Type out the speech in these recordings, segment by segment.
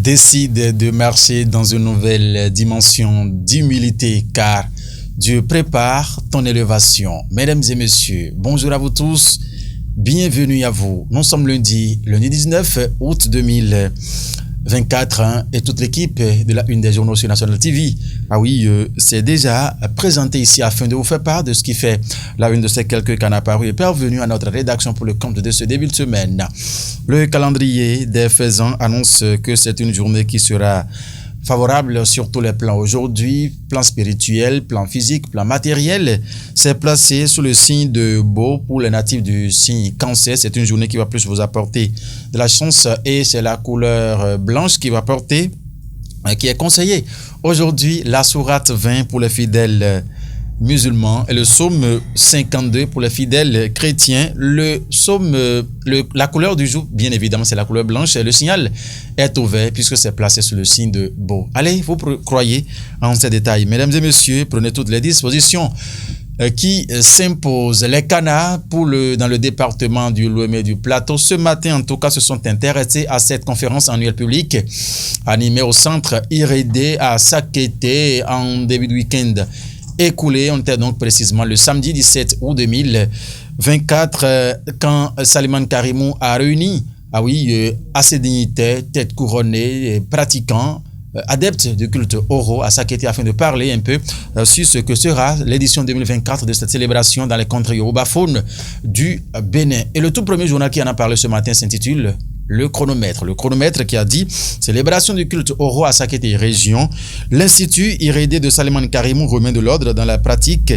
décide de marcher dans une nouvelle dimension d'humilité car Dieu prépare ton élévation. Mesdames et messieurs, bonjour à vous tous, bienvenue à vous. Nous sommes lundi 19 août 2024 et toute l'équipe de la Une des journaux sur National TV. C'est déjà présenté ici afin de vous faire part de ce qui fait la une de ces quelques canaux apparus et parvenu à notre rédaction pour le compte de ce début de semaine. Le calendrier des faisans annonce que c'est une journée qui sera favorable sur tous les plans. Aujourd'hui, plan spirituel, plan physique, plan matériel, c'est placé sous le signe de Beau pour les natifs du signe Cancer. C'est une journée qui va plus vous apporter de la chance et c'est la couleur blanche qui va porter, qui est conseillée. Aujourd'hui, la sourate 20 pour les fidèles musulmans et le psaume 52 pour les fidèles chrétiens. Le psaume, la couleur du jour, bien évidemment, c'est la couleur blanche et le signal est ouvert puisque c'est placé sous le signe de Beau. Allez, vous croyez en ces détails. Mesdames et messieurs, prenez toutes les dispositions qui s'imposent. Les canards dans le département du Lomé du Plateau, ce matin en tout cas, se sont intéressés à cette conférence annuelle publique animée au centre Irédé à Sakété en début de week-end écoulé. On était donc précisément le samedi 17 août 2024 quand Saliman Karimou a réuni à ses dignitaires, têtes couronnées, pratiquants, adeptes du culte Oro à Sakété afin de parler un peu sur ce que sera l'édition 2024 de cette célébration dans les contrées urobaphones du Bénin. Et le tout premier journal qui en a parlé ce matin s'intitule Le chronomètre. Le chronomètre qui a dit célébration du culte Oro à Sakété région. L'Institut Irédé de Saliman Karimou remet de l'ordre dans la pratique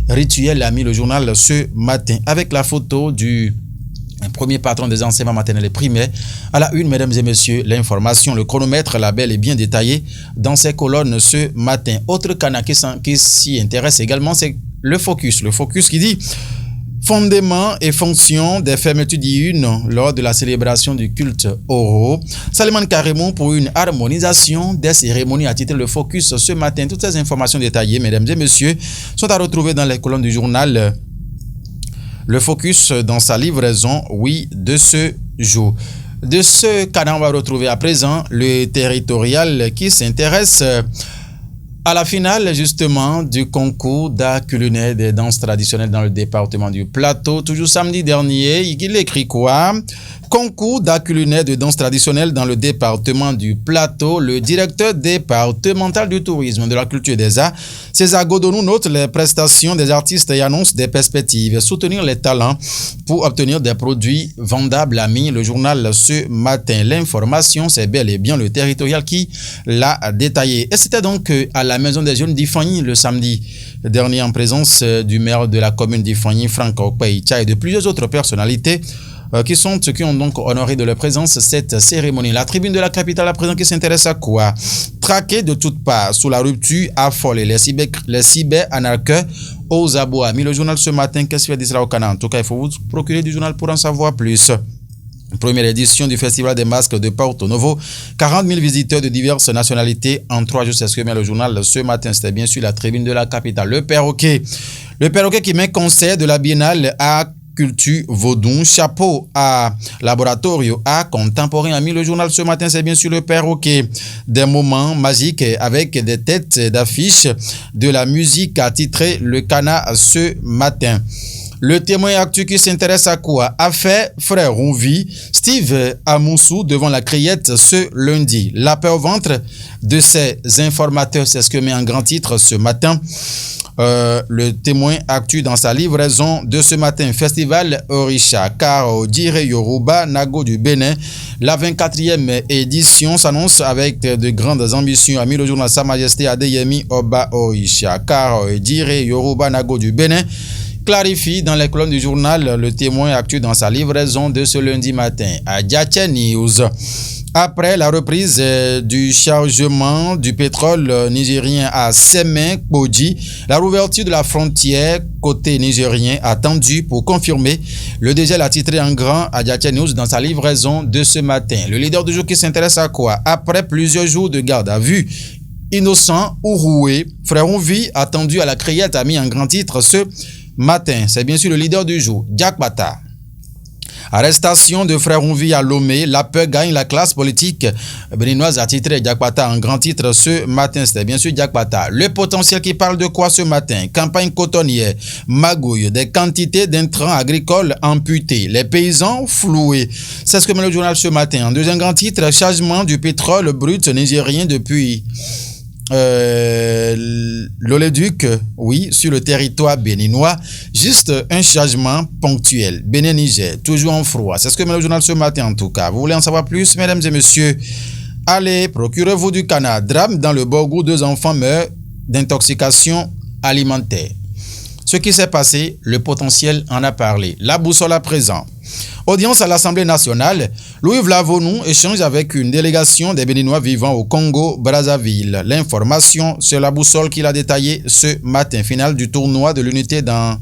rituelle, a mis le journal ce matin avec la photo du premier patron des enseignements maternels et primaires. À la une, mesdames et messieurs, l'information, le chronomètre, la belle est bien détaillé dans ses colonnes ce matin. Autre canal qui s'y intéresse également, c'est le focus. Le focus qui dit fondement et fonction des fermetures diurnes lors de la célébration du culte Oro. Saliman Karimou pour une harmonisation des cérémonies a titré le focus ce matin. Toutes ces informations détaillées, mesdames et messieurs, sont à retrouver dans les colonnes du journal Le Focus dans sa livraison, de ce jour. De ce canal, on va retrouver à présent le territorial qui s'intéresse à la finale, justement, du concours d'art culinaire des danses traditionnelles dans le département du Plateau. Toujours samedi dernier, il écrit quoi? Concours d'art culinaire de danse traditionnelle dans le département du Plateau. Le directeur départemental du tourisme, de la culture et des arts, César Godonou, note les prestations des artistes et annonce des perspectives. Soutenir les talents pour obtenir des produits vendables, a mis le journal ce matin. L'information, c'est bel et bien le territorial qui l'a détaillé. Et c'était donc à la Maison des Jeunes d'Ifani le samedi dernier en présence du maire de la commune d'Ifani, Franck Okpeicha, et de plusieurs autres personnalités qui ont donc honoré de leur présence cette cérémonie. La tribune de la capitale à présent qui s'intéresse à quoi? Traqué de toutes parts sous la rupture affolée. Les cyber-anarcheurs aux abois. Mis le journal ce matin, qu'est-ce qu'il dit là au Canada? En tout cas, il faut vous procurer du journal pour en savoir plus. Première édition du Festival des masques de Porto Novo. 40 000 visiteurs de diverses nationalités en 3 jours. C'est ce que met le journal ce matin. C'était bien sûr la tribune de la capitale. Le perroquet. Le perroquet qui met concert de la Biennale à Culture Vaudon, chapeau à Laboratorio Art Contemporain, a mis le journal ce matin, c'est bien sûr le perroquet. Des moments magiques avec des têtes d'affiche de la musique, a titré le Cana ce matin. Le témoin actu qui s'intéresse à quoi? Affaire Frère Ronvi, Steve Amoussou devant la criette ce lundi. La paix au ventre de ces informateurs, c'est ce que met en grand titre ce matin. Le témoin actu dans sa livraison de ce matin. Festival Orisha, Karo Dire Yoruba Nago du Bénin. La 24e édition s'annonce avec de grandes ambitions. A mis le journal Sa Majesté Adeyemi Oba Orisha, Karo Dire Yoruba Nago du Bénin. Clarifie dans les colonnes du journal Le Témoin actu dans sa livraison de ce lundi matin. À Djaché News. Après la reprise du chargement du pétrole nigérien à Semen-Kpodji, la rouverture de la frontière côté nigérien attendue pour confirmer. Le DG a titré en grand à Djaché News dans sa livraison de ce matin. Le leader du jour qui s'intéresse à quoi? Après plusieurs jours de garde à vue, innocent ou roué, Frère Ronvi attendu à la criette a mis en grand titre ce matin. C'est bien sûr le leader du jour, Jack Bata. Arrestation de Frère Rouvi à Lomé. La peur gagne la classe politique béninoise, a titré Diakpata en grand titre ce matin. C'était bien sûr Diakpata. Le potentiel qui parle de quoi ce matin? Campagne cotonnière, magouille, des quantités d'intrants agricoles amputés, les paysans floués. C'est ce que met le journal ce matin. En deuxième grand titre, chargement du pétrole brut nigérien depuis l'oléoduc, oui, sur le territoire béninois. Juste un chargement ponctuel. Bénin-Niger, toujours en froid. C'est ce que met le journal ce matin en tout cas. Vous voulez en savoir plus, mesdames et messieurs? Allez, procurez-vous du canard. Drame dans le Borgou, 2 enfants meurent d'intoxication alimentaire. Ce qui s'est passé, le potentiel en a parlé. La boussole à présent. Audience à l'Assemblée nationale, Louis Vlavonou échange avec une délégation des Béninois vivant au Congo-Brazzaville. L'information sur la boussole qu'il a détaillée ce matin. Finale du tournoi de l'unité dans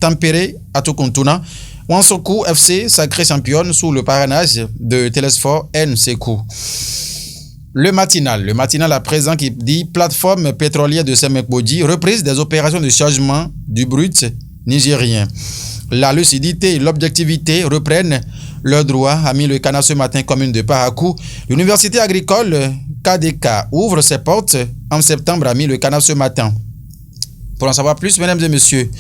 Tampere à Tokuntuna. Wansoku FC, sacré championne sous le parrainage de Télésphore Nsekou. Le matinal à présent qui dit plateforme pétrolière de Semekbodji, reprise des opérations de chargement du brut nigérien. La lucidité et l'objectivité reprennent leur droit, a mis le canard ce matin, commune de Parakou. L'université agricole KDK ouvre ses portes en septembre, a mis le canard ce matin. Pour en savoir plus, mesdames et messieurs,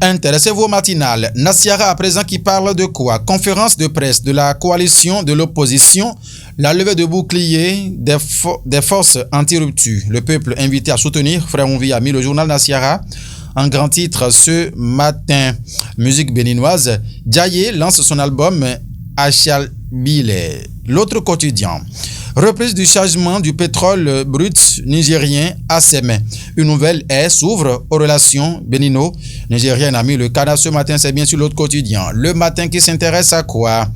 intéressez-vous au matinal. Nassiara à présent qui parle de quoi? Conférence de presse de la coalition de l'opposition, la levée de bouclier des forces anti-rupture. Le peuple invité à soutenir Frère Rouvi, a mis le journal Nassiara en grand titre ce matin. Musique béninoise, Djaye lance son album Achalbile. L'autre quotidien. Reprise du chargement du pétrole brut nigérien à ses mains. Une nouvelle ère s'ouvre aux relations bénino-nigériennes, a mis le canard ce matin. C'est bien sûr l'autre quotidien. Le matin qui s'intéresse à quoi?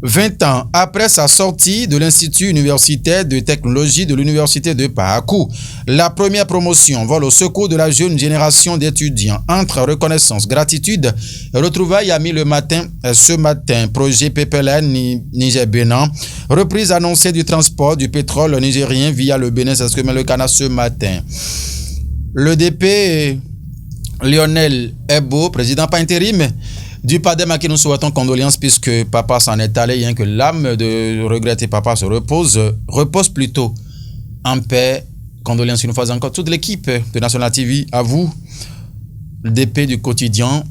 20 ans après sa sortie de l'Institut universitaire de technologie de l'Université de Parakou, la première promotion vole au secours de la jeune génération d'étudiants. Entre reconnaissance, gratitude, retrouvailles, a mis le matin, ce matin, projet PPLN Niger-Bénin, reprise annoncée du transport du pétrole nigérien via le Bénin, c'est ce que met le canard ce matin. Le DP Lionel Ebo, président par intérim du PADEM, à qui nous souhaitons condoléances puisque papa s'en est allé, rien que l'âme de regretter papa se repose plutôt en paix. Condoléances une fois encore. Toute l'équipe de National TV, à vous, le DP du quotidien,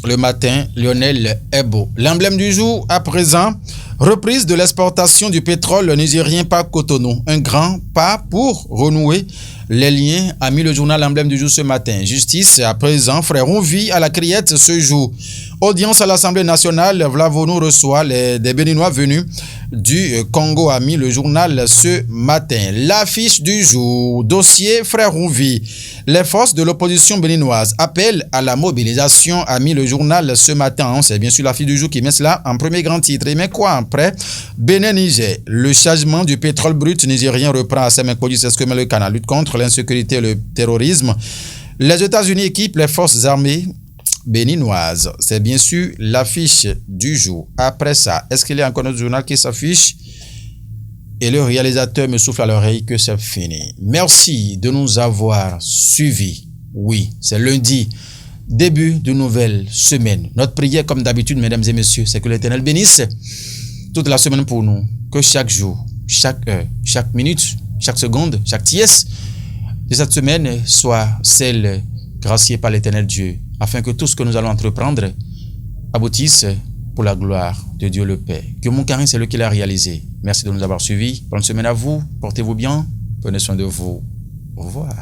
le matin, Lionel Ebo. L'emblème du jour, à présent, reprise de l'exportation du pétrole nigérien par Cotonou. Un grand pas pour renouer les liens, a mis le journal Emblème du jour ce matin. Justice, à présent, Frère Rouvi à la criette ce jour. Audience à l'Assemblée nationale, Vlavonou reçoit des Béninois venus du Congo, a mis le journal ce matin. L'affiche du jour, dossier Frère Rouvi. Les forces de l'opposition béninoise appellent à la mobilisation, a mis le journal ce matin. C'est bien sûr l'affiche du jour qui met cela en premier grand titre. Et mais quoi après? Bénin-Niger, le chargement du pétrole brut nigérien reprend à Semekbodji, c'est ce que met le canal. Lutte contre l'insécurité et le terrorisme. Les États-Unis équipent les forces armées béninoises. C'est bien sûr l'affiche du jour. Après ça, est-ce qu'il y a encore notre journal qui s'affiche? Et le réalisateur me souffle à l'oreille que c'est fini. Merci de nous avoir suivis. Oui, c'est lundi, début de nouvelle semaine. Notre prière, comme d'habitude, mesdames et messieurs, c'est que l'Éternel bénisse toute la semaine pour nous. Que chaque jour, chaque heure, chaque minute, chaque seconde, chaque tiers de cette semaine soit celle graciée par l'Éternel Dieu, afin que tout ce que nous allons entreprendre aboutisse pour la gloire de Dieu le Père. Que mon carré, c'est lui qui l'a réalisé. Merci de nous avoir suivis. Bonne semaine à vous. Portez-vous bien. Prenez soin de vous. Au revoir.